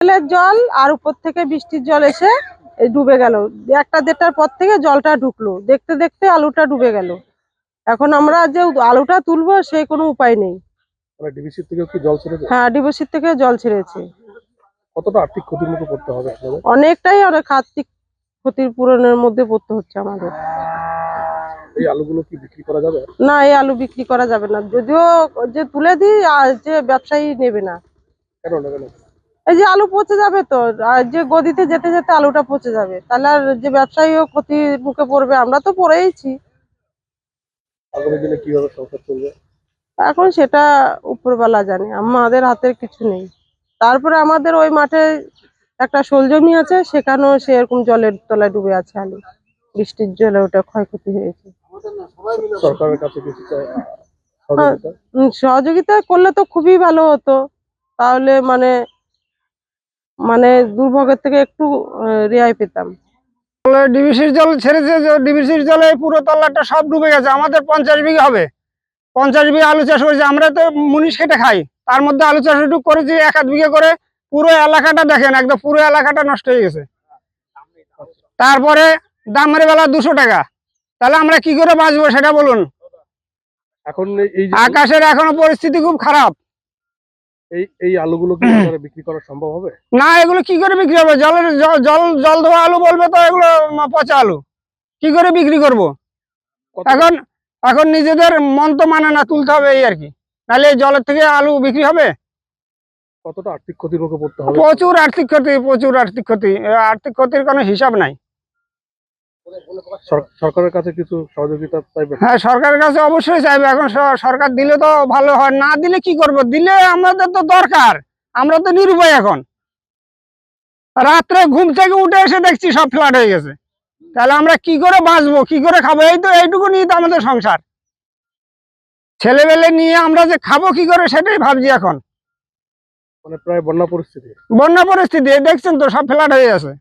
বিকেলের জল আর উপর থেকে বৃষ্টির জল এসে ডুবে গেল। 1টা-1:30টার পর থেকে জলটা ঢুকলো, দেখতে দেখতে আলুটা ডুবে গেল। এখন আমরা যে আলুটা তুলবো সেই কোনো উপায় নেই। ডিবিসি থেকে কি জল ছেড়েছে? হ্যাঁ, ডিবিসি থেকে জল ছেড়েছে। কতটা আর্থিক ক্ষতির মুখে পড়তে হবে আপনাদের? অনেক আর্থিক ক্ষতির পূরণের মধ্যে পড়তে হচ্ছে আমাদের। এই আলুগুলো কি বিক্রি করা যাবে? না, এই আলু বিক্রি করা যাবে না, যদিও যে তুলে দিই আর যে ব্যবসায়ী নেবে না। কেন নেবে না? এই যে আলু পচে যাবে তো, আর যে গদিতে যেতে যেতে আলুটা পচে যাবে, তাহলে আর যে ব্যবসায়ীও ক্ষতির মুখে পড়বে, আমরা তো পড়েইছি। আগামী দিনে কিভাবে সংসার চলবে এখন সেটা উপরওয়ালা জানে, আমাদের হাতের কিছু নেই। তারপরে আমাদের ওই মাঠে একটা শোল জমি আছে, সেখানেও সেরকম জলের তলায় ডুবে আছে আলু। বৃষ্টির জলে ওটা ক্ষয়ক্ষতি হয়েছে। সরকারের কাছে কিছু সহযোগিতা করলে তো খুবই ভালো হতো, তাহলে মানে মানে দুর্ভোগের থেকে একটু রেহাই পেতাম। ডিবিসির জল ছেড়েছে, ডিবিসির জলে পুরো তল্লাটটা সব ডুবে গেছে। আমাদের 50 বিঘা হবে, 50 বিঘা আলু চাষ করেছি। আমরা তো মুনিশ খেটে খাই, তার মধ্যে আলু চাষ একটু করেছি 1-1 বিঘা করে। পুরো এলাকাটা দেখেন, একদম পুরো এলাকাটা নষ্ট হয়ে গেছে। তারপরে দামের বেলা 200 টাকা, তাহলে আমরা কি করে বাঁচবো সেটা বলুন। এখন এই আকাশের এখনো পরিস্থিতি খুব খারাপ। এই আলুগুলো কি বাজারে বিক্রি করা সম্ভব হবে? না, এগুলো কি করে বিক্রি হবে? জল ধোয়া আলু বলবে তো এগুলো পচা আলু, কি করে বিক্রি করব? এখন নিজেদের মন তো মানে না, তুলতে হবে এই আর কি, নাহলে জলের থেকে আলু বিক্রি হবে। কতটা আর্থিক ক্ষতির মুখে পড়তে হবে? প্রচুর আর্থিক ক্ষতি, প্রচুর আর্থিক ক্ষতি। আর্থিক ক্ষতির কোনো হিসাব নাই। সরকারের কাছে কিছু সহযোগিতা চাইবেন? হ্যাঁ, সরকারের কাছে অবশ্যই চাইবে। এখন সরকার দিলে তো ভালো হয়, না দিলে কি করব? দিলে আমাদের তো দরকার, আমরা তো নিরুপায়। এখন রাত্রে ঘুম থেকে উঠে এসে দেখছি সব ফ্ল্যাট হয়ে গেছে, তাহলে আমরা কি করে বাঁচবো, কি করে খাবো? এইটুকু নিয়ে তো আমাদের সংসার। ছেলেবেলে নিয়ে আমরা যে খাবো কি করে সেটাই ভাবছি এখন। মানে প্রায় বন্যা পরিস্থিতি। বন্যা পরিস্থিতি দেখছেন তো, সব ফ্ল্যাট হয়ে গেছে।